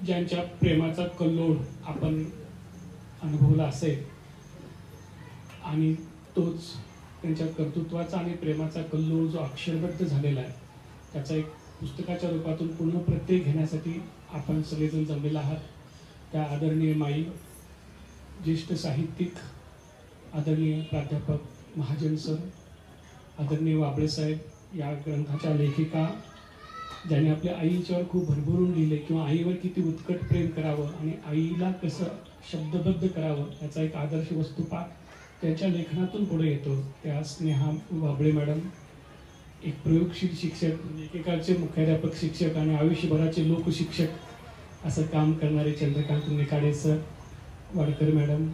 ज्यांच्या प्रेमाचा कल्लोळ आपण अनुभवला असेल आणि तोच त्यांच्या कर्तृत्वाचा आणि प्रेमाचा कल्लोळ जो अक्षरबद्ध झालेला आहे त्याचा एक पुस्तकाच्या रूपातून पुन्हा प्रत्यय घेण्यासाठी आपण सगळेजण जमलेला आहात. त्या आदरणीय माई, ज्येष्ठ साहित्यिक आदरणीय प्राध्यापक महाजन सर, आदरणीय वाबळे साहेब, या ग्रंथाच्या लेखिका ज्यांनी आपल्या आईच्यावर खूप भरभरून लिहिले किंवा आईवर किती उत्कट प्रेम करावं आणि आईला कसं शब्दबद्ध करावं याचा एक आदर्श वस्तुपाठ त्यांच्या लेखनातून पुढे येतो. त्या स्नेहा वाबळे मॅडम, एक प्रयोगशील शिक्षक, एकेकाळचे मुख्याध्यापक शिक्षक आणि आयुष्यभराचे लोकशिक्षक असं काम करणारे चंद्रकांत निकाडे सर, वाडकर मॅडम,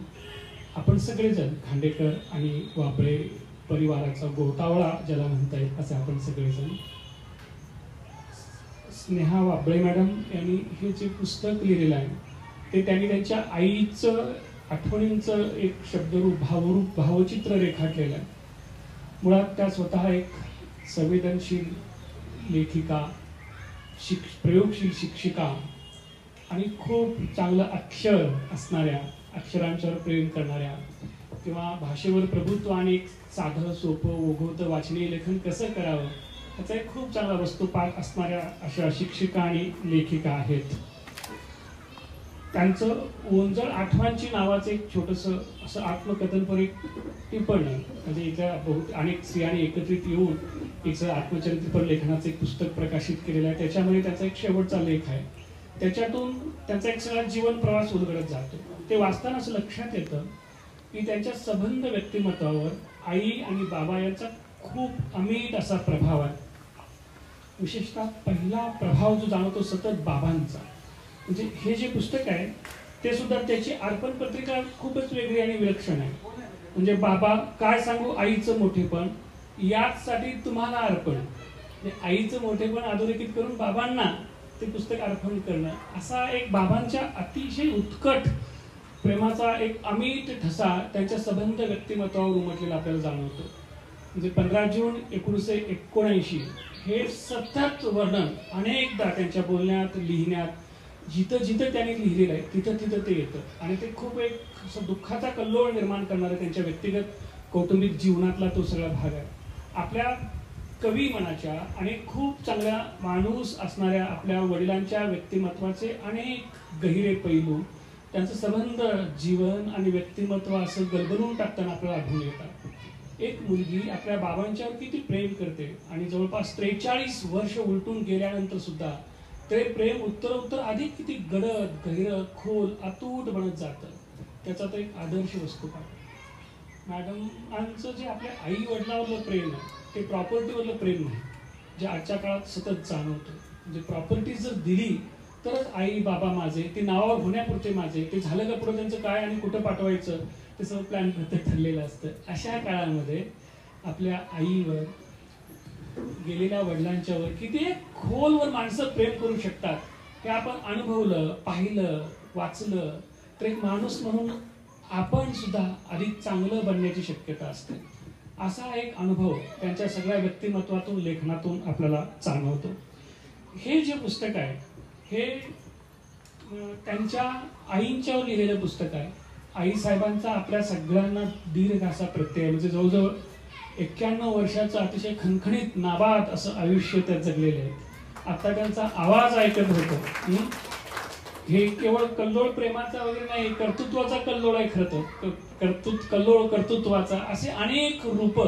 आपण सगळेजण खांडेकर आणि वाबळे परिवाराचा गोतावळा ज्याला म्हणता येईल असे आपण सगळेजण. स्नेहा वाबळे मॅडम यांनी हे जे पुस्तक लिहिलेलं आहे ते त्यांनी त्यांच्या आईचं आठवणींचं एक शब्दरूप भावचित्र रेखाटलेलं आहे. मुळात त्या स्वतः एक संवेदनशील लेखिका, प्रयोगशील शिक्षिका आणि खूप चांगलं अक्षर असणाऱ्या, अक्षरांच्यावर प्रेम करणाऱ्या किंवा भाषेवर प्रभुत्व आणि एक साधं सोपं ओघवतं वाचनीय लेखन कसं करावं याचा एक खूप चांगला वस्तुपाठ असणाऱ्या अशा शिक्षिका आणि लेखिका आहेत. त्यांचं ओंजळ आठवांची नावाचं एक छोटंसं असं आत्मकथनपर एक टिप्पणी म्हणजे इथल्या बहुत अनेक स्त्रियांनी एकत्रित येऊन एक आत्मचरित्रपर लेखनाचं एक पुस्तक प्रकाशित केलेलं आहे. त्याच्यामध्ये त्याचा एक शेवटचा लेख आहे. त्याच्यातून त्यांचा एक सगळा जीवन प्रवास उलगडत जातो. ते वाचताना असं लक्षात येतं की त्यांच्या सबंध व्यक्तिमत्वावर आई आणि बाबा यांचा खूप अमिट असा प्रभाव आहे. विशेषतः पहिला प्रभाव जो जाणवतो सतत बाबांचा. म्हणजे हे जे पुस्तक आहे ते सुद्धा त्याची अर्पण पत्रिका खूपच वेगळी आणि विलक्षण आहे. म्हणजे बाबा काय सांगू आईचं मोठेपण, याचसाठी तुम्हाला अर्पण. म्हणजे आईचं मोठेपण अधोरेखित करून बाबांना ते पुस्तक अर्पण करणं, असा एक बाबांच्या अतिशय उत्कट प्रेमाचा एक अमिट ठसा त्यांच्या सबंध व्यक्तिमत्वावर उमटलेला आपल्याला जाणवतो. म्हणजे 15 जून 1979 हे सतत वर्णन अनेकदा त्यांच्या बोलण्यात, लिहिण्यात, जिथं जिथं त्यांनी लिहिलेलं आहे तिथं तिथं ते येतं. आणि ते खूप एक असं दुःखाचा कल्लोळ निर्माण करणारा त्यांच्या व्यक्तिगत कौटुंबिक जीवनातला तो सगळा भाग आहे. आपल्या कवी मनाच्या आणि खूप चांगल्या माणूस असणाऱ्या आपल्या वडिलांच्या व्यक्तिमत्वाचे अनेक गहिरे पैलू, त्यांचं संबंध, जीवन आणि व्यक्तिमत्व असं गलबलून टाकताना आपल्याला आढळून येतात. एक मुलगी आपल्या बाबांच्यावर किती प्रेम करते आणि जवळपास 43 वर्ष उलटून गेल्यानंतर सुद्धा ते प्रेम उत्तरोत्तर अधिक किती गडद, गहिरं, खोल, अतूट बनत जातं. त्याचा तो एक आदर्श वस्तुपाठ. मॅडमांचं जे आपल्या आई वडिलावरलं प्रेम आहे ते प्रॉपर्टीवरलं प्रेम नाही, जे आजच्या काळात सतत जाणवतं. म्हणजे प्रॉपर्टी जर दिली तरच आई बाबा माझे, ते नावावर होण्यापुरते माझे, ते झालं का पुढे त्यांचं काय आणि कुठं पाठवायचं ते सगळं प्लॅन प्रत्येक ठरलेलं असतं. अशा काळामध्ये आपल्या आईवर, गेलेल्या वडिलांच्यावर किती खोलवर माणसं प्रेम करू शकतात हे आपण अनुभवलं, पाहिलं, वाचलं तर एक माणूस म्हणून आपण सुद्धा अधिक चांगलं बनण्याची शक्यता असते. असा एक अनुभव त्यांच्या सगळ्या व्यक्तिमत्वातून, लेखनातून आपल्याला जाणवतो. हे जे पुस्तक आहे हे त्यांच्या आईंच्यावर लिहिलेलं पुस्तक आहे. आईसाहेबांचा आपल्या सगळ्यांना दीर्घ असा प्रत्यय, म्हणजे जवळजवळ 91 वर्षाचं अतिशय खणखणीत नाबाद असं आयुष्य त्यात जगलेले आहे. आता त्यांचा आवाज ऐकत होतो. हे केवळ कल्लोळ प्रेमाचा वगैरे नाही, कर्तृत्वाचा कल्लोळ आहे. खरं तर कल्लोळ कर्तृत्वाचा, असे अनेक रूप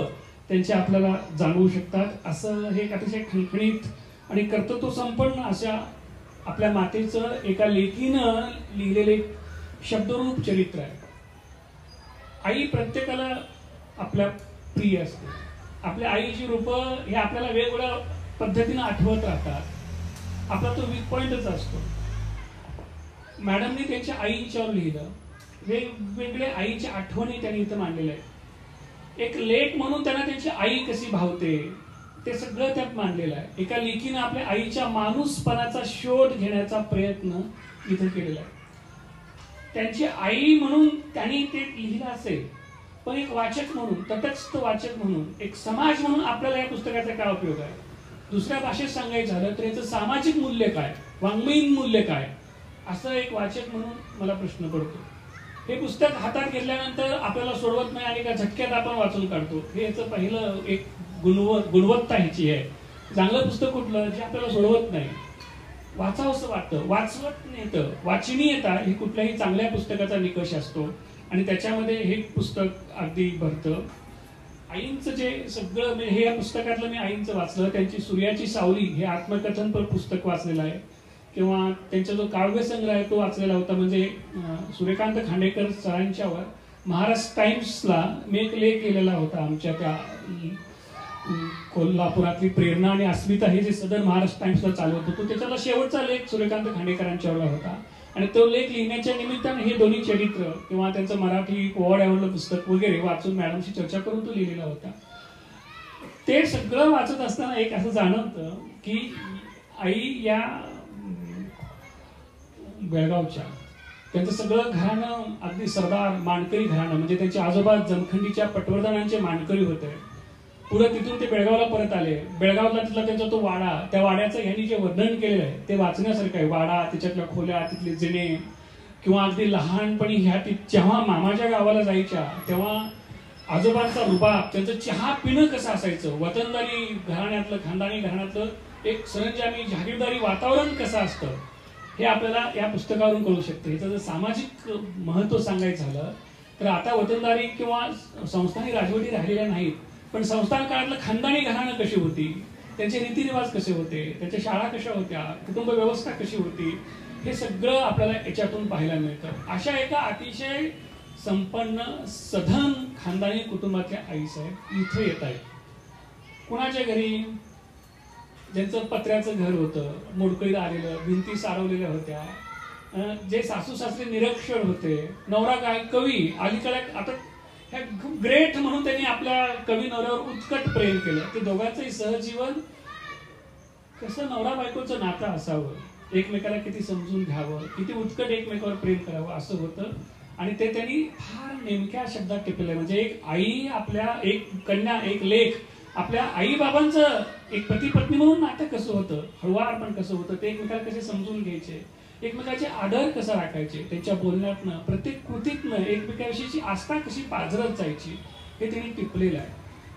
त्यांचे आपल्याला जाणवू शकतात. असं हे एक अतिशय खणखणीत आणि कर्तृत्व संपन्न अशा आपल्या मातेचं एका लेखीनं लिहिलेले शब्दरूप चरित्र आहे. आई प्रत्येकाला आपल्या प्रिय असते. आपल्या आईची रूपं हे आपल्याला वेगवेगळ्या पद्धतीने आठवत राहतात. आपला तो वीक पॉइंटच असतो. मॅडमने त्यांच्या आईच्यावर लिहिलं. वेगवेगळे आईच्या आठवणी त्यांनी इथं मांडलेल्या आहेत. एक लेख म्हणून त्यांना त्यांची आई कशी भावते ते सगळं त्यात मांडलेलं आहे. एका लेखीनं आपल्या आईच्या माणूसपणाचा शोध घेण्याचा प्रयत्न इथं केलेला आहे. त्यांची आई म्हणून त्यांनी ते लिहिलं असेल, पण एक वाचक म्हणून, तटस्थ वाचक म्हणून, एक समाज म्हणून आपल्याला या पुस्तकाचा काय उपयोग आहे? दुसऱ्या भाषेत सांगायचं झालं तर याचं सामाजिक मूल्य काय, वाङ्मयीन मूल्य काय, असं एक वाचक म्हणून मला प्रश्न पडतो. हे पुस्तक हातात घेतल्यानंतर आपल्याला सोडवत नाही आणि एका झटक्यात आपण वाचून काढतो. हे याचं पहिलं एक गुणवत्ता ह्याची आहे. चांगलं पुस्तक कुठलं, जे आपल्याला सोडवत नाही, वाचावंसं वाटतं, वाचवत येतं, वाचनीयता ही कुठल्याही चांगल्या पुस्तकाचा निकष असतो. आणि त्याच्यामध्ये हे पुस्तक अगदी भरतं. आईंचं जे सगळं, म्हणजे हे या पुस्तकातलं मी आईंचं वाचलं. त्यांची सूर्याची सावली हे आत्मकथनपर पुस्तक वाचलेलं आहे, किंवा त्यांचा जो काव्यसंग्रह आहे तो वाचलेला होता. म्हणजे सूर्यकांत खांडेकर सरांच्यावर महाराष्ट्र टाइम्सला मी एक लेख लिहिलेला होता. आमच्या त्या कोल्हापुरातली प्रेरणा आणि अस्मिता हे जे सदर महाराष्ट्र टाइम्सला चालवत होतो, त्याच्यातला शेवटचा लेख सूर्यकांत खांडेकरांच्यावर होता. आणि तो लेख लिहिण्याच्या निमित्ताने हे दोन्ही चरित्र किंवा त्यांचं मराठी पोवाड्यावरलं पुस्तक वगैरे वाचून मॅडमशी चर्चा करून तो लिहिलेला होता. ते सगळं वाचत असताना एक असं जाणवतं की आई या बेळगावच्या, त्यांचं सगळं घराणं अगदी सरदार मानकरी घराणं, म्हणजे त्यांचे आजोबा जमखंडीच्या पटवर्धनांचे मानकरी होते. पुढे तिथून ते बेळगावला परत आले. बेळगावला तिथला त्यांचा तो वाडा, त्या वाड्याचं यांनी जे वर्णन केलेलं आहे ते वाचण्यासारखं आहे. वाडा, त्याच्यातल्या खोल्या, तिथले जिने, किंवा अगदी लहानपणी ह्या जेव्हा मामाच्या गावाला जायच्या तेव्हा आजोबांचा रुबाब, त्यांचं चहा पिणं कसं असायचं, वतनदारी घराण्यातलं, खानदानी घराण्यातलं एक सरंजामी जहागीरदारी वातावरण कसं असतं, हे आपल्याला या पुस्तकावरून कळू शकतं. याचं जर सामाजिक महत्व सांगायचं झालं तर आता वतनदारी किंवा संस्थानी राजवटी राहिलेल्या नाहीत, पण संस्थान काळातलं खानदानी घराणं कशी होती, त्यांचे रीतिरिवाज कसे होते, त्यांच्या शाळा कशा होत्या, कुटुंब व्यवस्था कशी होती, हे सगळं आपल्याला याच्यातून पाहायला मिळतं. अशा एका अतिशय संपन्न सधन खानदानी कुटुंबातल्या आईसाहेब इथं येत आहेत. कुणाच्या घरी, ज्यांचं पत्र्याचं घर होतं, मोडकळीत आलेलं, भिंती सारवलेल्या होत्या, जे सासू सासरे निरक्षर होते, नवरा काय कवी, अलीकडे आता ह्या ग्रेट म्हणून त्यांनी आपल्या कवी नवऱ्यावर उत्कट प्रेम केलं. ते दोघांचंही सहजीवन कसं नवरा बायकोचं नातं असावं, एकमेकाला किती समजून घ्यावं, किती उत्कट एकमेकावर प्रेम करावं असं होतं. आणि ते त्यांनी फार नेमक्या शब्दात टिपलंय. म्हणजे एक आई आपल्या, एक कन्या, एक लेख आपल्या आई बाबांचं एक पती पत्नी म्हणून नातं कसं होतं, हळुवार पण कसं होतं, ते एकमेकाला कसे समजून घ्यायचे, एकमेकाचे आदर कसा राखायचे, त्यांच्या बोलण्यातनं, प्रत्येक कृतीतनं एकमेकाविषयीची आस्था कशी पाझरत जायची, हे त्यांनी टिपलेलं आहे.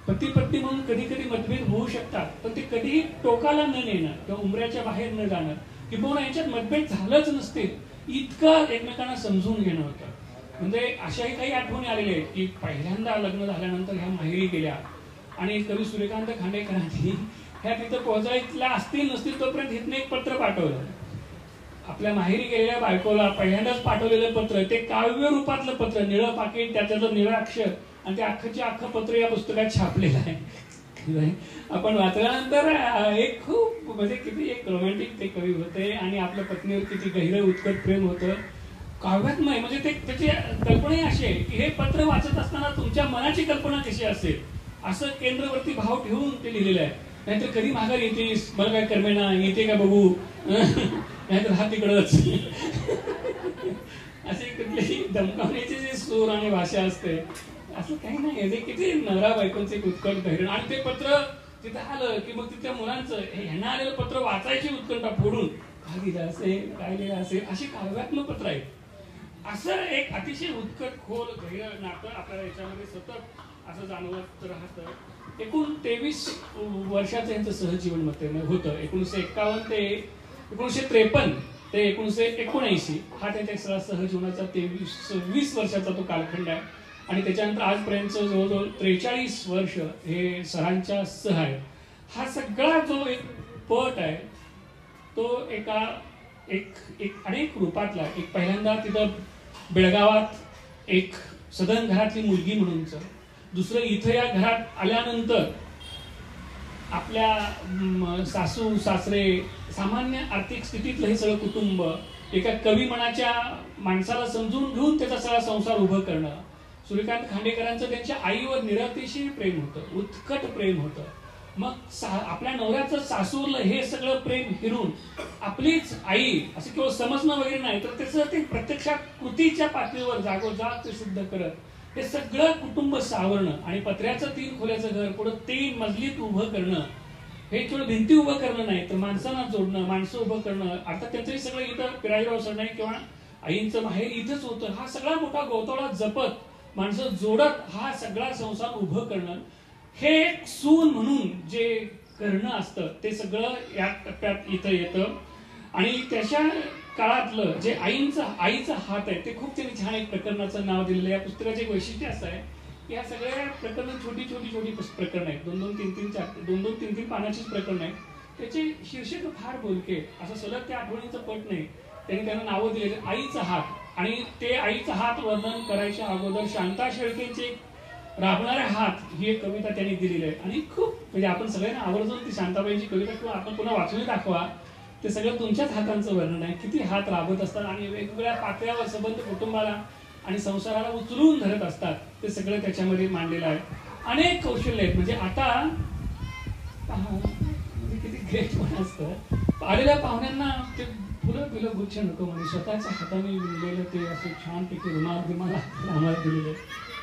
पती पत्नी म्हणून कधी कधी मतभेद होऊ शकतात, पण ते कधीही टोकाला न नेणं किंवा उमऱ्याच्या बाहेर न जाणं, किंवा यांच्यात मतभेद झालंच नसतील इतकं एकमेकांना समजून घेणं होतं. म्हणजे अशाही काही आठवणी आलेल्या आहेत की पहिल्यांदा लग्न झाल्यानंतर ह्या माहेरी गेल्या आणि कवी सूर्यकांत खांडेकरांनी ह्या तिथं पोहोचायला असतील नसतील तोपर्यंत इथनं एक पत्र पाठवलं. आपल्या माहेरी गेलेल्या बायकोला पहिल्यांदाच पाठवलेलं पत्र, ते काव्य रूपातलं पत्र, निळं पाकिट, त्याच्यातलं निळं अक्षर, आणि ते अख्खं पत्र या पुस्तकात छापलेलं आहे. आपण वाचल्यानंतर एक खूप म्हणजे किती एक रोमॅन्टिक ते कवी होते आणि आपल्या पत्नीवर किती गहिरं उत्कट प्रेम होतं काव्यात्मय. म्हणजे ते त्याची कल्पनाही अशी आहे की हे पत्र वाचत असताना तुमच्या मनाची कल्पना कशी असेल असं केंद्रवर्ती भाव ठेवून ते लिहिलेलं आहे. नाहीतर कधी माघार येतेस, मला काय कर्मेना, येते का बघू, नाहीतर हा तिकडच, असे कुठलेही धमकावण्याचे जे सूर आणि भाषा असते असं काही नाही. ते किती नवरा बायकोंचे उत्कट धैर्य. आणि ते पत्र तिथं आलं की मग तिथल्या मुलांचं ह्यांना आलेलं पत्र वाचायची उत्कंठा फोडून काय लिहिलं असेल, काय लिहिलं असेल, अशी काव्यात्मक पत्र आहेत. असं एक अतिशय उत्कट खोल गहिर नातं आपल्याला याच्यामध्ये सतत असं जाणवत राहतं. एकूण 23 वर्षाचं यांचं सहजीवन होतं. 1951 ते 1953 ते 1979 हा त्यांच्या सहजीवनाचा 20 वर्षाचा तो कालखंड आहे. आणि त्याच्यानंतर आजपर्यंत जवळजवळ 43 वर्ष हे सरांच्या सह आहे. हा सगळा जो एक पट आहे तो एक अनेक रूपातला, एक पहिल्यांदा तिथं बेळगावात एक सदन घरातली मुलगी म्हणूनच, दुसरं इथं या घरात आल्यानंतर आपल्या सासू सासरे सामान्य आर्थिक स्थितीतलं हे सगळं कुटुंब एका कवी मनाच्या माणसाला समजून घेऊन त्याचा सगळा संसार उभं करणं. सूर्यकांत खांडेकरांचं त्यांच्या आईवर निरतिशय प्रेम होतं, उत्कट प्रेम होतं. मग आपल्या नवऱ्याचं सासूरलं हे सगळं प्रेम हिरून आपलीच आई असं केवळ समजणं वगैरे नाही, तर त्याचं ते प्रत्यक्षात कृतीच्या पातळीवर जागोजाग ते सिद्ध करत हे सगळं कुटुंब सावरणं आणि पत्र्याचं 3 खोल्याचं घर पुढं 3 मजलीत उभं करणं, हे केवळ भिंती उभं करणं नाही तर माणसांना जोडणं, माणसं उभं करणं. अर्थात त्यांचंही सगळं इथं पिराजीराव सरनाईक किंवा आईंचं माहेर इथंच होतं. हा सगळा मोठा गोतावळा जपत माणसं जोडत हा सगळा संसार उभं करणं, हे एक सून म्हणून जे करणं असतं ते सगळं या टप्प्यात इथं येतं. आणि त्याच्या काळातलं जे आईचा हात आहे ते खूप त्यांनी छान एक प्रकरणाचं नाव दिलेलं आहे. या पुस्तकाचे एक वैशिष्ट्य असं आहे की या सगळ्या प्रकरणं छोटी प्रकरणं आहेत. 2-2, 3-3 पानाचीच प्रकरणं आहेत. त्याचे शीर्षक फार बोलके, असं सलग त्या आठवणीचं पट नाही. त्यांना नावं दिलेले आईचा हात. आणि ते आईचा हात वर्णन करायच्या अगोदर शांता शेळकेंचे राबणारे हात ही एक कविता त्यांनी दिलेली आहे. आणि खूप म्हणजे आपण सगळ्यांना आवर्जून ती शांताबाईंची कविता किंवा आपण पुन्हा वाचून दाखवा. ते सगळं तुमच्याच हातांचं वर्णन आहे. किती हात राबत असतात आणि वेगवेगळ्या पातळ्यावर संबंध कुटुंबाला आणि संसाराला उचलून धरत असतात. ते सगळं त्याच्यामध्ये मांडलेलं आहे. अनेक कौशल्य आहेत. म्हणजे आता किती ग्रेट पण असतं. आलेल्या पाहुण्यांना ते फुलं गुच्छ नको म्हणजे स्वतःच्या हाताने विणलेलं ते असं छानपैकी रुमाल आम्हाला दिलेलं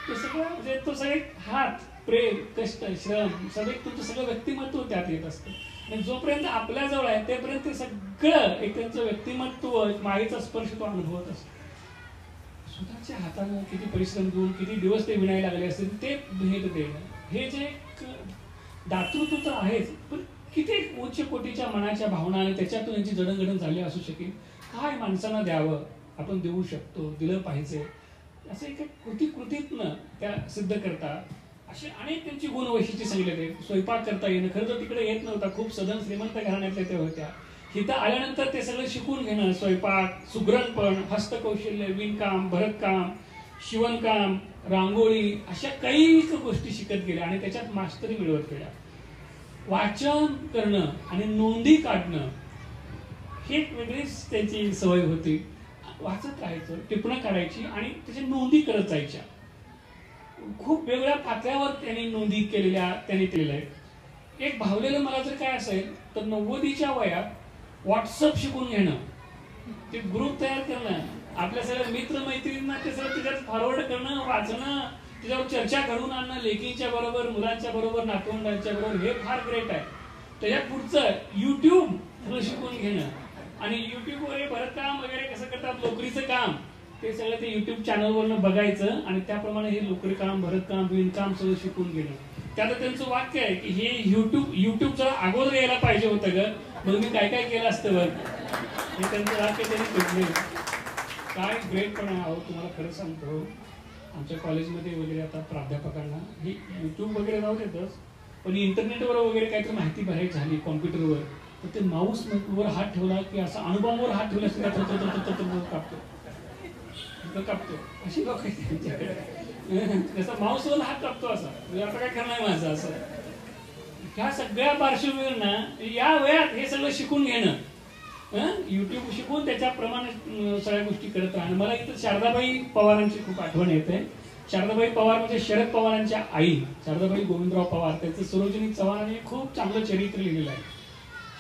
ते सगळं म्हणजे तो सगळे हात, प्रेम, कष्ट, श्रम सगळे तुमचं सगळं व्यक्तिमत्व त्यात येत असतं. आणि जोपर्यंत आपल्या जवळ आहे तेपर्यंत ते सगळं एक त्यांचं व्यक्तिमत्व, मायेचा स्पर्श तो अनुभवत असतो. स्वतःच्या हातानं किती परिश्रम घेऊन किती दिवस ते विणायला लागले असतील ते भेट देणं, हे जे दातृत्व तर आहेच, पण किती उच्च कोटीच्या मनाच्या भावना आणि त्याच्यातून यांची जडणघडण झाली असू शकेल. काय माणसांना द्यावं, आपण देऊ शकतो, दिलं पाहिजे, असं एक कृतीतनं त्या सिद्ध करतात. असे अनेक त्यांची गुण वैशिष्ट्य सांगितले. स्वयंपाक करता येणं, खरं तर तिकडे येत नव्हता, खूप सदन श्रीमंत घराण्यातल्या त्या होत्या. इथं आल्यानंतर ते सगळं शिकून घेणं, स्वयंपाक, सुगरणपण, हस्तकौशल्य, विणकाम, भरतकाम, शिवणकाम, रांगोळी, अशा काही गोष्टी शिकत गेल्या आणि त्याच्यात मास्टरी मिळवत गेल्या. वाचन करणं आणि नोंदी काढणं ही एक वेगळीच त्यांची सवय होती. वाचत राहायचं, टिपणं काढायची आणि त्याच्या नोंदी करत जायच्या. खूप वेगवेगळ्या पातळ्यावर त्यांनी नोंदी त्यांनी केलेल्या आहेत. एक भावलेलं मला जर काय असेल तर 90च्या वयात व्हॉट्सअप शिकून घेणं, ते ग्रुप तयार करणं, आपल्या सगळ्या मित्रमैत्रिणींना ते सगळं त्याच्यात फॉरवर्ड करणं, वाचणं, त्याच्यावर चर्चा घडवून आणणं, लेकींच्या बरोबर, मुलांच्या बरोबर, नातवंडांच्या बरोबर, हे फार ग्रेट आहे. त्याच्यात पुढचं युट्यूब सगळं शिकून घेणं आणि युट्यूबवर भरतकाम वगैरे कसं करतात, लोकरीचं काम, ते सगळं ते युट्यूब चॅनलवरनं बघायचं आणि त्याप्रमाणे हे लोकरी काम, भरतकाम, विणकाम सगळं शिकून घेणं. त्यात त्यांचं वाक्य आहे की हे युट्यूब जरा अगोदर यायला पाहिजे होतं ग, मग मी काय केलं असतं बघ. हे त्यांचं वाक्य त्यांनी घेतले. काय ग्रेट पण आहे. तुम्हाला खरं सांगतो, आमच्या कॉलेजमध्ये वगैरे आता प्राध्यापकांना ही युट्यूब वगैरे जाऊ देतच, पण इंटरनेटवर वगैरे काहीतरी माहिती भरायची झाली कॉम्प्युटरवर, तर ते माऊस वर हात ठेवला की असं अणुबॉम्बवर हात ठेवला कापतो. अशी लोक जसं माऊसवर हात कापतो असा, आता काय करणार माझं असं. ह्या सगळ्या पार्श्वभूमीवर ना या वयात हे सगळं शिकून घेणं, युट्यूब शिकून त्याच्याप्रमाणे सगळ्या गोष्टी करत राहणं. मला इथं शारदाबाई पवारांची खूप आठवण येते. शारदाबाई पवार म्हणजे शरद पवारांच्या आई शारदाबाई गोविंदराव पवार. त्यांचं सरोजिनी चव्हाण हे खूप चांगलं चरित्र लिहिलेलं आहे.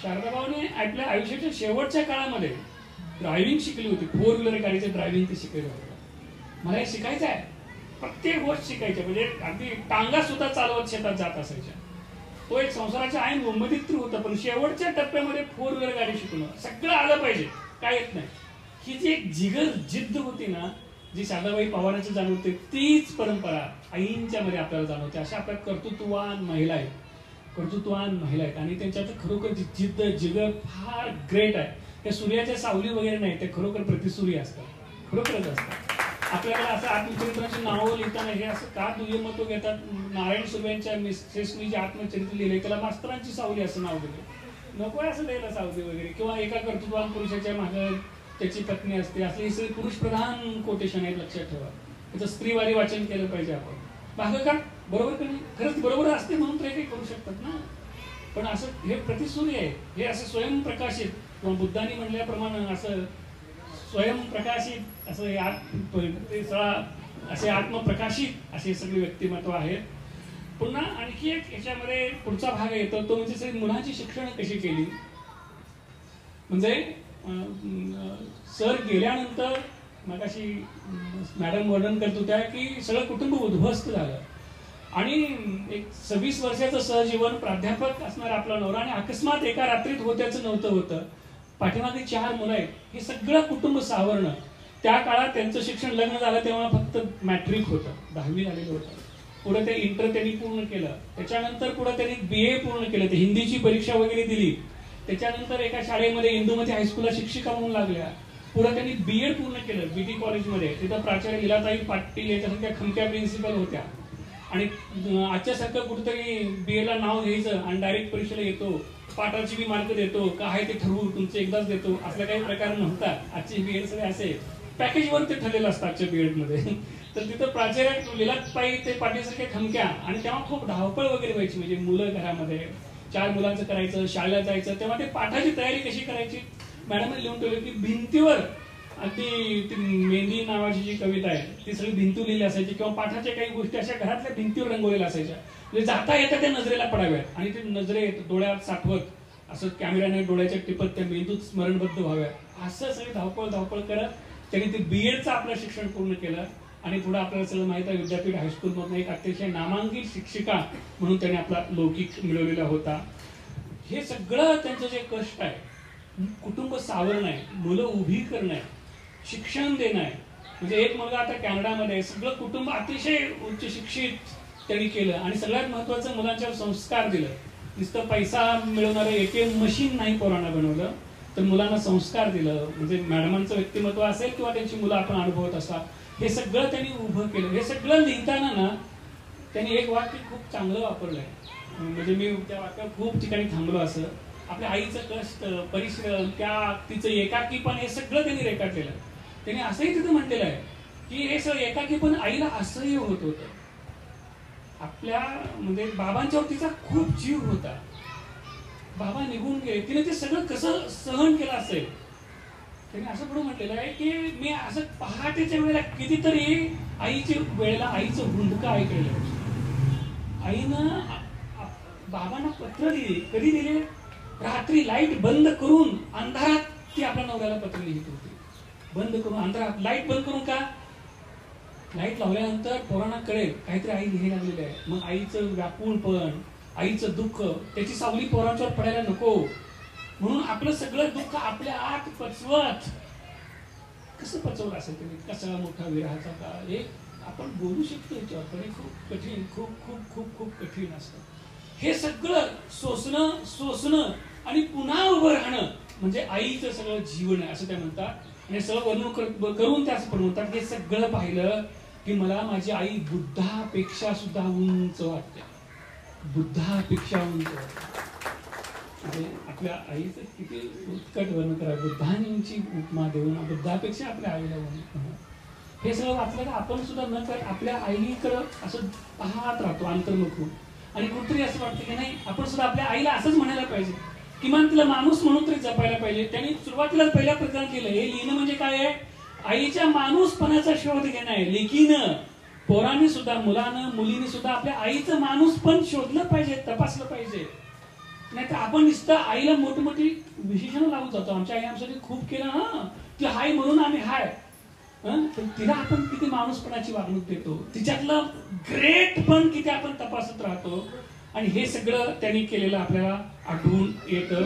शारदाबाईने आपल्या आयुष्याच्या शेवटच्या काळामध्ये ड्रायव्हिंग शिकली होती. 4 व्हीलर गाडीचं ड्रायव्हिंग ते शिकलं होतं. मला हे शिकायचं आहे, प्रत्येक गोष्ट शिकायची, म्हणजे अगदी टांगा सुद्धा चालवत शेतात जात असायच्या. तो एक संसाराच्या ऐन उन्मतीत होतं, पण शेवटच्या टप्प्यामध्ये 4 व्हीलर गाडी शिकणं, सगळं आलं पाहिजे, काय येत नाही, ही जी एक जिद्द होती ना, जी शारदाबाई पवारांची जाणवते, तीच परंपरा आईंच्या मध्ये आपल्याला जाणवते. अशा आपल्या कर्तृत्ववान महिला आहेत आणि त्यांच्यात खरोखर जिद्द जिगर फार ग्रेट आहे. त्या सूर्याच्या सावली वगैरे नाही, ते खरोखर प्रतिसूर्य असतात, खरोखरच असतात. आपल्याकडे असं आत्मचरित्राची नावं लिहिताना हे असं का दुय्यमत्व घेतात. नारायण सुर्व्यांच्या मिसेसनी जे आत्मचरित्र लिहिले त्याला मास्तरांची सावली असं नाव दिलं. नको असं द्यायला सावली वगैरे, किंवा एका कर्तृत्ववान पुरुषाच्या मागे त्याची पत्नी असते, असले हे सगळे पुरुष प्रधान कोटेशन आहेत, लक्षात ठेवा. त्याचं स्त्रीवादी वाचन केलं पाहिजे आपण. मागं का बरोबर का नाही, खरंच बरोबर असते म्हणून ते काही करू शकतात ना, पण असं हे प्रतिसूर्य आहे, हे असं स्वयंप्रकाशित किंवा बुद्धांनी म्हणल्याप्रमाणे असं स्वयंप्रकाशित असं असे आत्मप्रकाशित असे सगळे व्यक्तिमत्व आहेत. पुन्हा आणखी एक याच्यामध्ये पुढचा भाग येतो, तो म्हणजे सगळी मुलांची शिक्षण कशी केली. म्हणजे सर गेल्यानंतर मगाशी मॅडम वर्णन करत होत्या की सगळं कुटुंब उद्ध्वस्त झालं. आणि एक 26 वर्षाचं सहजीवन, प्राध्यापक असणार आपला नवरा, आणि अकस्मात एका रात्रीत होत्याचं नव्हतं होतं. पाठीमागे 4 मुलं आहेत. हे सगळं कुटुंब सावरणं. त्या काळात त्यांचं शिक्षण, लग्न झालं तेव्हा फक्त मॅट्रिक होतं, 10वी झालेलं होतं. पुढे ते इंटर त्यांनी पूर्ण केलं. त्याच्यानंतर पुढे त्यांनी BA पूर्ण केलं. ते हिंदीची परीक्षा वगैरे दिली. त्याच्यानंतर एका शाळेमध्ये इंदुमती हायस्कूलला शिक्षिका म्हणून लागल्या. पुढे त्यांनी BEd पूर्ण केलं BT कॉलेजमध्ये. तिथं प्राचार्य लीलाताई पाटील याच्यासारख्या खमक्या प्रिन्सिपल होत्या. आणि आजच्यासारखं कुठेतरी BA ला नाव घ्यायचं आणि डायरेक्ट परीक्षेला येतो, पाठाची बी मार्क देतो, काय ते ठरवून तुमचं एकदाच देतो, असला काही प्रकार नव्हता. आजचे BEd सगळे असे पॅकेजवर ते ठरलेलं असतं आजच्या BEd मध्ये. तर तिथं प्राचार्य लीलाताई ते पाटीलसारख्या खमक्या. आणि तेव्हा खूप धावपळ वगैरे व्हायची. म्हणजे मुलं घरामध्ये 4 मुलांचं करायचं, शाळेला जायचं. तेव्हा ते पाठाची तयारी कशी करायची, मॅडमने लिहून ठेवलं की भिंतीवर अगदी ती मेहंदी नावाची जी कविता आहे ती सगळी भिंतू लिहिली असायची, किंवा पाठाच्या काही गोष्टी अशा घरातल्या भिंतीवर रंगवलेल्या असायच्या. म्हणजे जाता येता त्या नजरेला पडाव्यात आणि ते नजरेत डोळ्यात साठवत असं कॅमेऱ्याने डोळ्याच्या टिपत त्या मेंदूत स्मरणबद्ध व्हाव्या, असं सगळी धावपळ करत त्यांनी ते BEdचं आपलं शिक्षण पूर्ण केलं. आणि पुढे आपल्याला सगळं माहिती आहे, विद्यापीठ हायस्कूलमधून एक अतिशय नामांकित शिक्षिका म्हणून त्यांनी आपला लौकिक मिळवलेला होता. हे सगळं त्यांचं जे कष्ट आहे, कुटुंब सावरण आहे, मुलं उभी करणं आहे, शिक्षण देणं आहे. म्हणजे एक मुलगा आता कॅनडामध्ये, सगळं कुटुंब अतिशय उच्च शिक्षित त्यांनी केलं. आणि सगळ्यात महत्वाचं, मुलांच्यावर संस्कार दिलं. नुसतं पैसा मिळवणारं ATM मशीन नाही पोरांना बनवलं, तर मुलांना संस्कार दिलं. म्हणजे मॅडमांचं व्यक्तिमत्व असेल किंवा त्यांची मुलं आपण अनुभवत असतात, हे सगळं त्यांनी उभं केलं. हे सगळं लिहिताना ना त्यांनी एक वाक्य खूप चांगलं वापरलंय. म्हणजे मी त्या वाक्यावर खूप ठिकाणी थांबलो. असं आपल्या आईचं कष्ट, परिश्रम, त्या तिचं एकाकीपण, हे सगळं त्यांनी रेखाटलेलं. त्यांनी असंही तिथं म्हटलेलं आहे की हे सगळं एकाकीपण आईला असह्य होत होतं. आपल्या म्हणजे बाबांच्यावर तिचा खूप जीव होता. बाबा निघून गेले, तिने ते सगळं कसं सहन केलं असेल. त्यांनी असं पुढे म्हटलेलं आहे की मी असं पहाटेच्या वेळेला कितीतरी आईच्या वेळेला आईचं हुंदका ऐकलेलं. आईनं बाबांना पत्र दिले. कधी दिले? रात्री लाईट बंद करून अंधारात ती आपल्या नवऱ्याला पत्र लिहित होती. बंद करून अंधारात, लाईट बंद करून. का? लाईट लावल्यानंतर पोरांना कळेल काहीतरी आई लिहायला लागलेलं आहे. मग आईचं व्याकुळपण, आईचं दुःख, त्याची सावली पोरांच्यावर पडायला नको म्हणून आपलं सगळं दुःख आपल्या आत पचवत. कसं पचवलं असेल तुम्ही? कसा मोठा विरहाचा काळ. एक आपण बोलू शकतो याच्यावर, पण खूप कठीण, खूप खूप खूप खूप कठीण असतं. हे सगळं सोसणं आणि पुन्हा उभं राहणं म्हणजे आईचं सगळं जीवन आहे असं त्या म्हणतात. आणि सगळं वर्णन करून त्या असं पण म्हणतात, हे सगळं पाहिलं की मला माझी आई बुद्धापेक्षा सुद्धा उंच वाटते. बुद्धापेक्षा उंच वाटते. म्हणजे आपल्या आईचं किती उत्कट वर्णन करा. बुद्धांची उपमा देऊन बुद्धापेक्षा आपल्या आईला वर्णन. हे सगळं वाचलं तर आपण सुद्धा न कर आपल्या आईकडं असं पाहत राहतो अंतर्मुख. आणि कुठतरी असं वाटतं की नाही, आपण सुद्धा आपल्या आईला असंच म्हणायला पाहिजे, किमान तिला माणूस म्हणून तरी जपायला पाहिजे. त्यांनी सुरुवातीला पहिल्या प्रकरण केलं. हे लिहिणं म्हणजे काय आहे? आईच्या माणूसपणाचा शोध घेणं आहे. लेकीनं, पोरांनी सुद्धा, मुलानं, मुलीने सुद्धा आपल्या आईचं माणूसपण शोधलं पाहिजे, तपासलं पाहिजे. नाही तर आपण नुसतं आईला मोठी विशेषणं लावून जातो. आमच्या आई आमच्यासाठी खूप केलं, हा ती हाय म्हणून आम्ही हाय. तिला आपण किती माणूसपणाची वागणूक देतो, तिच्यातलं ग्रेट पण किती आपण तपासत राहतो. आणि हे सगळं त्यांनी केलेलं आपल्याला आढळून येतं.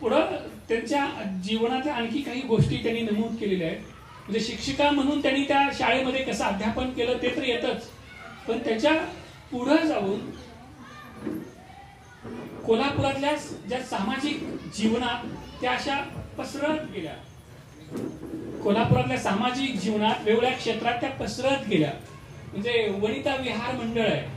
पुढं त्यांच्या जीवनातल्या आणखी काही गोष्टी त्यांनी नमूद केलेल्या आहेत. म्हणजे शिक्षिका म्हणून त्यांनी त्या शाळेमध्ये कसं अध्यापन केलं ते तर येतच, पण त्याच्या पुढं जाऊन कोल्हापुरातल्या ज्या सामाजिक जीवनात त्या अशा पसरत गेल्या. कोल्हापुरातल्या सामाजिक जीवनात वेगवेगळ्या क्षेत्रात त्या पसरत गेल्या. म्हणजे वनिता विहार मंडळ आहे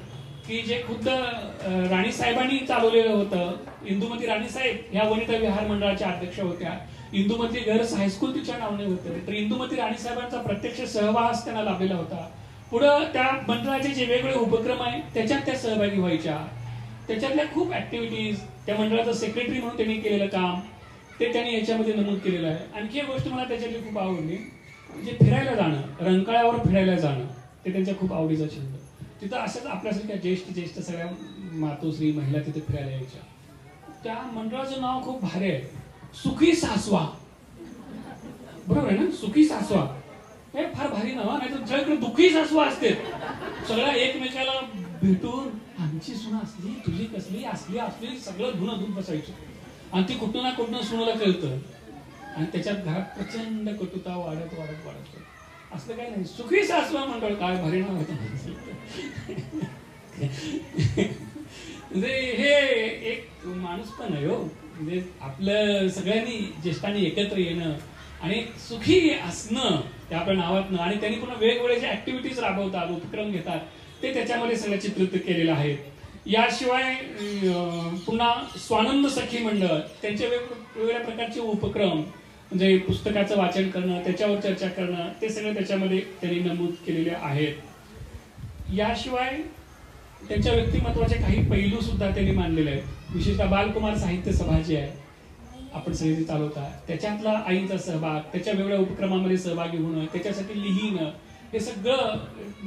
की जे खुद्द राणी साहेबांनी चालवलेलं होतं. इंदुमती राणीसाहेब ह्या वनिता विहार मंडळाच्या अध्यक्ष होत्या. इंदुमती गर्ल्स हायस्कूल तिच्या नावाने होतं. तर इंदुमती राणीसाहेबांचा प्रत्यक्ष सहवास त्यांना लाभलेला होता. पुढं त्या मंडळाचे जे वेगवेगळे उपक्रम आहेत त्याच्यात त्या सहभागी व्हायच्या. त्याच्यातल्या खूप ऍक्टिव्हिटीज, त्या मंडळाचं सेक्रेटरी म्हणून त्यांनी केलेलं काम ते त्यांनी याच्यामध्ये नमूद केलेलं आहे. आणखी एक गोष्ट मला त्याच्यातली खूप आवडली, म्हणजे फिरायला जाणं, रंकाळ्यावर फिरायला जाणं, ते त्यांच्या खूप आवडीचा छंद. तिथं असंच आपल्यासारख्या ज्येष्ठ सगळ्या मातोश्री महिला तिथे फिरायला यायच्या. त्या मंडळाचं नाव खूप भारी आहे, सुखी सासवा. बरोबर आहे ना? सुखी सासवा हे फार भारी नाव. नाही तर तुमच्याकडे दुःखी सासवा असते. सगळ्या एकमेकाला भेटून आमची सुना असली तुझी कसली असली असली सगळं धुणं धुवून बसायचं. आणि ती कुठं ना कुठं सुनाला कळतं आणि त्याच्यात घरात प्रचंड कटुता वाढत वाढत वाढत. असलं काही नाही. सुखी सासवा मंडळ काय भारी नाव होतं. म्हणजे हे एक माणूस पण आहे हो. म्हणजे आपलं सगळ्यांनी ज्येष्ठांनी एकत्र येणं आणि सुखी असणं ते आपल्या नावातनं. आणि त्यांनी पुन्हा वेगवेगळे जे ऍक्टिव्हिटीज राबवतात उपक्रम घेतात ते त्याच्यामध्ये सगळं चित्रित केलेलं आहे. याशिवाय पुन्हा स्वानंद सखी मंडळ त्यांचे वेगवेगळ्या प्रकारचे उपक्रम म्हणजे पुस्तकाचं वाचन करणं त्याच्यावर चर्चा करणं ते सगळं त्याच्यामध्ये त्यांनी नमूद केलेले आहेत. याशिवाय त्यांच्या व्यक्तिमत्वाचे काही पैलू सुद्धा त्यांनी मांडलेले आहेत. विशेषतः बालकुमार साहित्य सभा जी आहे आपण सगळे चालवता त्याच्यातला आईचा सहभाग त्याच्या वेगवेगळ्या उपक्रमामध्ये सहभागी होणं त्याच्यासाठी लिहिणं हे सगळं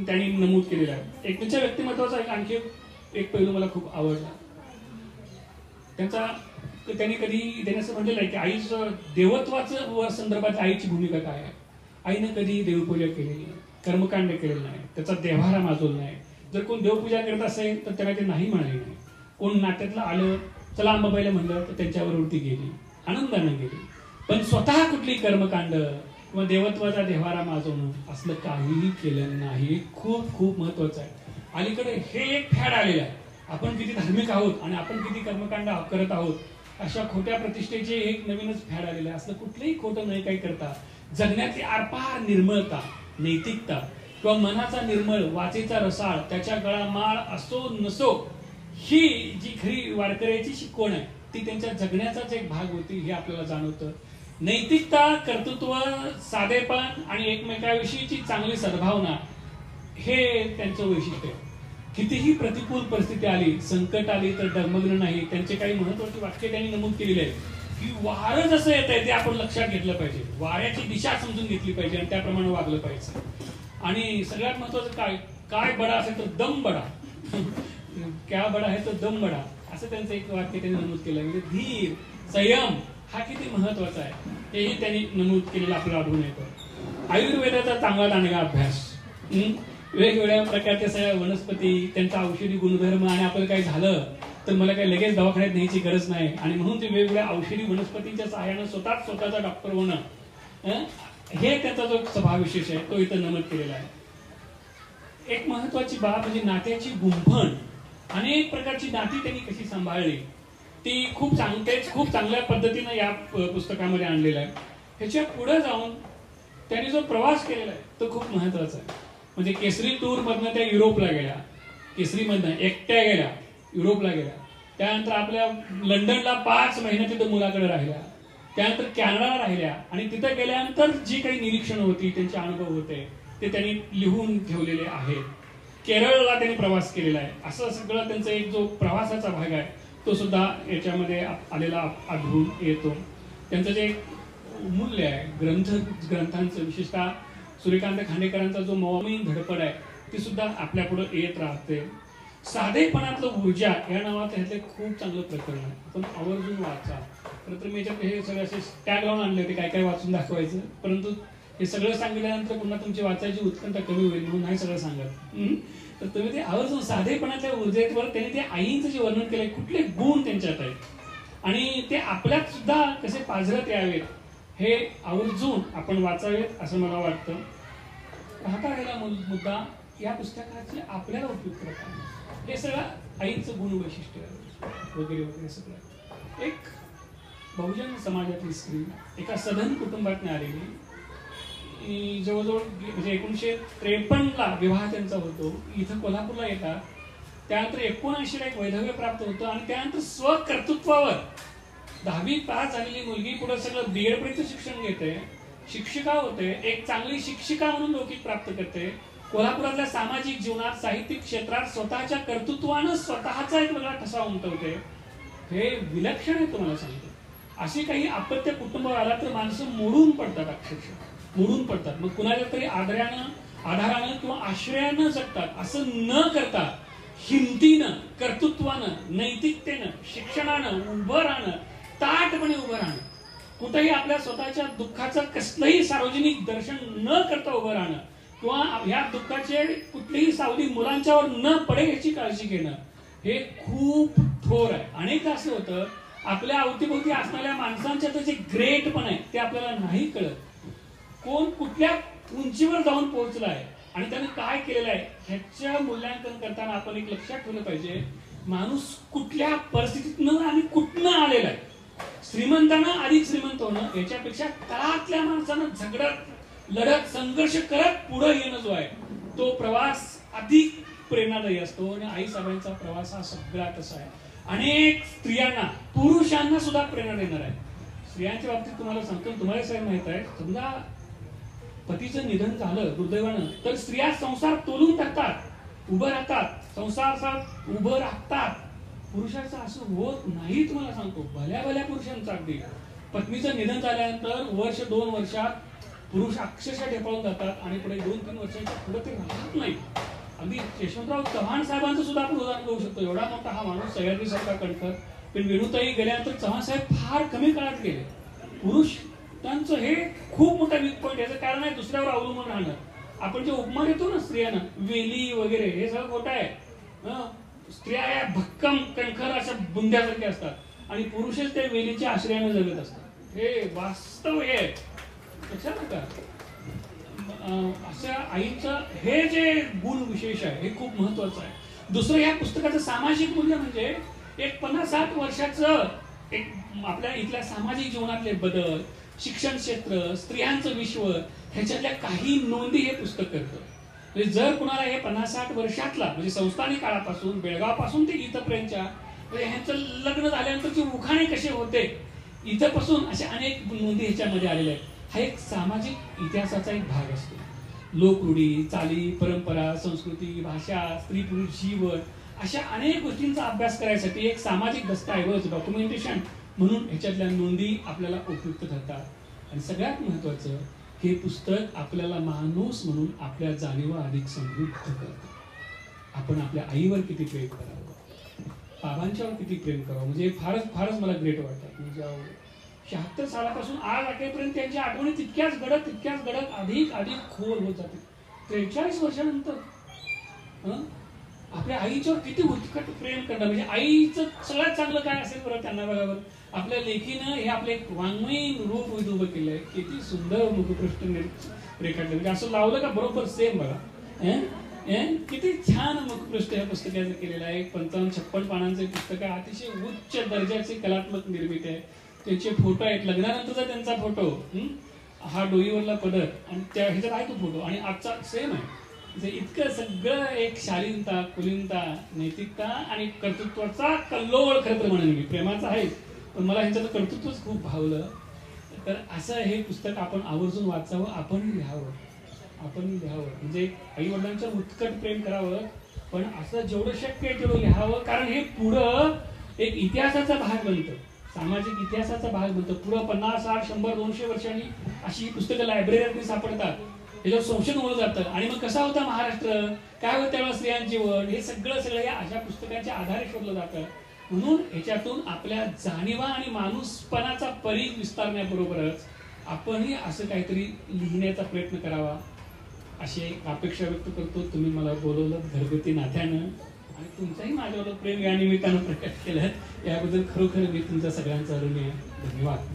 त्यांनी नमूद केलेलं आहे. एक त्यांच्या व्यक्तिमत्वाचा एक आणखी एक पैलू मला खूप आवडला. त्यांनी कधी त्यांनी असं म्हटलेलं आहे की आईचं देवत्वाचं संदर्भात आईची भूमिका काय आहे. आईनं कधी देवपूजा केलेली नाही कर्मकांड केलेलं नाही त्याचा देव्हारा माजवला नाही. जर कोण देवपूजा करत असेल तर त्याला ते नाही म्हणाले नाही. कोण नात्यातलं आलं चला अंबाबाईला म्हणलं तर त्यांच्यावर वृत्ती गेली आनंदानं गेली. पण स्वतः कुठली कर्मकांड किंवा देवत्वाचा देव्हारा माजवणं असलं काहीही केलं नाही. खूप खूप महत्वाचं आहे. अलीकडे हे एक फॅड आलेलं आहे. आपण किती धार्मिक आहोत आणि आपण किती कर्मकांड करत आहोत अशा खोट्या प्रतिष्ठेचे एक नवीनच फॅड आलेलं आहे. असलं कुठलंही खोटं नाही काही करता जगण्याची आरपार निर्मळता नैतिकता किंवा मनाचा निर्मळ वाचेचा रसाळ त्याच्या गळामाळ असो नसो ही जी खरी वारकऱ्याची शिकवण आहे ती त्यांच्या जगण्याचाच एक भाग होती हे आपल्याला जाणवतं. नैतिकता कर्तृत्व साधेपण आणि एकमेकाविषयीची चांगली सद्भावना हे त्यांचं वैशिष्ट्य आहे. कितीही प्रतिकूल परिस्थिती आली संकट आली तर डगमगणं नाही. त्यांचे काही महत्वाची वाक्य त्यांनी नमूद केलेली आहे की वारं जसं येत आहे ते आपण लक्षात घेतलं पाहिजे. वाऱ्याची दिशा समजून घेतली पाहिजे आणि त्याप्रमाणे वागलं पाहिजे. आणि सगळ्यात महत्वाचं काय काय बडा असेल तर दम बडा क्या बडा आहे तर दम बडा असं त्यांचं एक वाक्य त्यांनी नमूद केलं. म्हणजे धीर संयम हा किती महत्वाचा आहे हेही त्यांनी नमूद केलेलं आपल्याला आढळून येतं. आयुर्वेदाचा चांगला दांडगा अभ्यास वेगवेगळ्या प्रकारच्या सगळ्या वनस्पती त्यांचा औषधी गुणधर्म आणि आपल्याला काही झालं तर मला काही लगेच दवाखान्यात न्यायची गरज नाही आणि म्हणून ते वेगवेगळ्या औषधी वनस्पतींच्या सहाय्यानं स्वतःचा डॉक्टर होणं हे त्याचा जो स्वभावविशेष आहे तो इथं नमूद केलेला आहे. एक महत्वाची बाब म्हणजे नात्याची गुंफण. अनेक प्रकारची नाती त्यांनी कशी सांभाळली ती खूप चांगल्या पद्धतीनं या पुस्तकामध्ये आणलेलं आहे. ह्याच्या पुढे जाऊन त्यांनी जो प्रवास केलेला आहे तो खूप महत्वाचा आहे. म्हणजे केसरी टूर मधनं त्या युरोपला गेल्या केसरीमधनं एकट्या गेल्या युरोपला गेल्या. त्यानंतर आपल्या लंडनला 5 महिने तिथं मुलाकडे राहिल्या. त्यानंतर कॅनडाला राहिल्या आणि तिथं गेल्यानंतर जी काही निरीक्षण होती त्यांचे अनुभव होते ते त्यांनी लिहून ठेवलेले आहेत. केरळला त्यांनी प्रवास केलेला आहे. असं सगळं त्यांचा एक जो प्रवासाचा भाग आहे तो सुद्धा याच्यामध्ये आलेला आढळून येतो. त्यांचं जे मूल्य आहे ग्रंथांचं विशेषतः सूर्यकांत खांडेकरांचा जो मौमीन धडपड आहे ती सुद्धा आपल्या पुढे येत राहते. साधेपणातलं ऊर्जा या नावाचं ह्यातलं खूप चांगलं प्रकरण आहे. आपण आवर्जून वाचा. खरं तर मी याच्यात हे सगळे असे टॅग लावून आणले होते काय काय वाचून दाखवायचं परंतु हे सगळं सांगितल्यानंतर पुन्हा तुमची वाचायची उत्कंठा कमी होईल म्हणून नाही सगळं सांगत. तर तुम्ही ते आवर्जून साधेपणाच्या ऊर्जेवर त्यांनी ते आईंचं जे वर्णन केलंय कुठले गुण त्यांच्यात आहेत आणि ते आपल्यात सुद्धा कसे पाझरत यावेत हे आवर्जून आपण वाचावेत असं मला वाटतं. राहता राहिला मुद्दा या पुस्तकाचे आपल्याला उपयुक्त हे सगळं आईचं गुण वैशिष्ट्य वगैरे वगैरे सगळं. एक बहुजन समाजातली स्त्री एका सधन कुटुंबात आलेली जवळजवळ म्हणजे 1953ला विवाह त्यांचा होतो. इथं कोल्हापूरला येतात. त्यानंतर 79ला एक वैधव्य प्राप्त होतं आणि त्यानंतर स्वकर्तृत्वावर 10वी पास झालेली मुलगी पुढे सगळं BEd पर्यंत शिक्षण घेते शिक्षिका होते. एक चांगली शिक्षिका म्हणून लौकिक प्राप्त करते. कोल्हापुरातल्या सामाजिक जीवनात साहित्यिक क्षेत्रात स्वतःच्या कर्तृत्वानं स्वतःचा एक वेगळा ठसा उमटवते. हे विलक्षण आहे तुम्हाला सांगतो. अशी काही आपत्य कुटुंबावर आला तर माणसं मोडून पडतात अक्षरशः मोडून पडतात. मग कुणाच्या तरी आधारानं किंवा आश्रयानं जगतात. असं न करता हिमतीनं कर्तृत्वानं नैतिकतेनं शिक्षणानं उभं राहणं ताटपणे उभं राहणं कुठेही आपल्या स्वतःच्या दुःखाचं कसलंही सार्वजनिक दर्शन न करता उभं राहणं किंवा ह्या दुःखाचे कुठलीही सावली मुलांच्यावर न पडे याची काळजी घेणं हे खूप थोर आहे. अनेकदा असं होतं आपल्या अवतीभोवती असणाऱ्या माणसांच्या जे ग्रेट पण आहे ते आपल्याला नाही कळत. कोण कुठल्या उंचीवर जाऊन पोहोचला आहे आणि त्याने काय केलेलं आहे ह्याचं मूल्यांकन करताना आपण एक लक्षात ठेवलं पाहिजे, माणूस कुठल्या परिस्थितीतनं आणि कुठनं आलेला आहे. श्रीमंतानं अधिक श्रीमंत होणं याच्यापेक्षा तळातल्या माणसानं झगडत लढत संघर्ष करत पुढे येणं जो आहे तो प्रवास अधिक प्रेरणादायी असतो. आणि आई साहेबांचा प्रवास हा सगळा तसा आहे. अनेक स्त्रियांना पुरुषांना सुद्धा प्रेरणा देणार आहे. स्त्रियांच्या बाबतीत तुम्हाला सांगतो, तुम्हाला साहेब माहित आहे, समजा पतीचं निधन झालं दुर्दैवानं तर स्त्रिया संसार तोलून टाकतात, उभं राहतात, संसारात उभं राहतात. पुरुषाचं असं होत नाही. तुम्हाला सांगतो भल्या भल्या पुरुषांचं अगदी पत्नीचं निधन झाल्यानंतर वर्ष 2 वर्षात पुरुष अक्षरशः ढेपाळून जातात आणि पुढे 2-3 वर्षांच्या पुढे ते राहत नाही. अगदी यशवंतराव चव्हाण साहेबांचं सुद्धा आपण उदाहरण घेऊ शकतो. एवढा मोठा हा माणूस सह्याद्रीसारखा कणखर, पण वेणुताई गेल्यानंतर चव्हाण साहेब फार कमी काळात गेले. पुरुष त्यांचं हे खूप मोठा वीक पॉईंट. याचं कारण आहे दुसऱ्यावर अवलंबून राहणं. आपण जे उपमान येतो ना स्त्रियांना वेली वगैरे हे सगळं खोटं आहे. स्त्रिया या भक्कम कणखर अशा बुंद्यासारख्या असतात आणि पुरुषच त्या वेलीच्या आश्रयाने जगत असतात. हे वास्तव हे लक्षात का अशा आईचं हे जे गुण विशेष आहे हे खूप महत्वाचं आहे. दुसरं या पुस्तकाचं सामाजिक मूल्य म्हणजे एक 50-60 वर्षाचं एक आपल्या इथल्या सामाजिक जीवनातले बदल, शिक्षण क्षेत्र, स्त्रियांचं विश्व ह्याच्यातल्या काही नोंदी हे पुस्तक करतं. म्हणजे जर कुणाला हे 50-60 वर्षातला म्हणजे संस्थानिक काळापासून बेळगावपासून ते इथपर्यंतच्या ह्यांचं लग्न झाल्यानंतरचे उखाणे कसे होते इथपासून अशा अनेक नोंदी ह्याच्यामध्ये आलेल्या आहेत. हा एक सामाजिक इतिहासाचा एक भाग असतो. लोकरूढी, चाली, परंपरा, संस्कृती, भाषा, स्त्री पुरुष जीवन अशा अनेक गोष्टींचा अभ्यास करायसाठी एक सामाजिक दस्तऐवज डॉक्युमेंटेशन म्हणून ह्याच्यातल्या नोंदी आपल्याला उपयुक्त ठरतात. आणि सगळ्यात महत्वाचं हे पुस्तक आपल्याला माणूस म्हणून आपल्या जाणीवा अधिक समृद्ध करतं. आपण आपल्या आईवर किती प्रेम करावं, बाबांच्यावर किती प्रेम करावं म्हणजे फारच मला ग्रेट वाटतं. म्हणजे 76 सालापासून आज अखेरपर्यंत त्यांच्या आठवणी तितक्याच गडद अधिक खोल होत जाते. 43 वर्षानंतर आपल्या आईच्यावर किती उत्कट प्रेम करणं म्हणजे आईचं सगळ्यात चांगलं काय असेल बरं त्यांना बघावर आपल्या लेखीनं हे आपले वाङ्मयीन रूप उभं केलंय. किती सुंदर मुखपृष्ठ रेखाटलं म्हणजे असं लावलं का बरोबर सेम बघा. किती छान मुखपृष्ठ या पुस्तकाचं केलेलं आहे. 55-56 पानांचे पुस्तक आहे. अतिशय उच्च दर्जाची कलात्मक निर्मिती आहे. त्यांचे फोटो आहेत, लग्नानंतरचा त्यांचा फोटो, हा डोईवरला पदर आणि त्या ह्याच्यात आहे तो फोटो आणि आजचा सेम आहे. म्हणजे इतकं सगळं एक शालीनता, कुलीनता, नैतिकता आणि कर्तृत्वाचा कल्लोळ खरं तर म्हणेन मी. प्रेमाचा आहे पण मला ह्यांचं कर्तृत्वच खूप भावलं. तर असं हे पुस्तक आपण आवर्जून वाचावं, आपण लिहावं म्हणजे आई वडिलांचं उत्कट प्रेम करावं पण असं जेवढं शक्य आहे तेवढं लिहावं. कारण हे पुढं एक इतिहासाचा भाग बनतं, सामाजिक इतिहासाचा भाग बनतो. पुढं 50, 60, 100, 200 वर्षांनी अशी पुस्तकं लायब्ररीत सापडतात. त्याच्यावर संशोधन होलं जातं आणि मग कसा होता महाराष्ट्र, काय होतं त्यावेळेस स्त्रियांचे जीवन, हे सगळं या अशा पुस्तकांच्या आधारे शोधलं जातं. म्हणून ह्याच्यातून आपल्या जाणीवा आणि माणूसपणाचा परीघ विस्तारण्याबरोबरच आपणही असं काहीतरी लिहिण्याचा प्रयत्न करावा अशी एक अपेक्षा व्यक्त करतो. तुम्ही मला बोलवलं घरगुती नात्यानं आणि तुमचंही माझ्यावर प्रेम या निमित्तानं प्रकट केलं याबद्दल खरोखर मी तुमच्या सगळ्यांचा ऋणी आहे. धन्यवाद.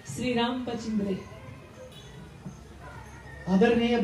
श्रीराम पचिंद्रे. आदरणीय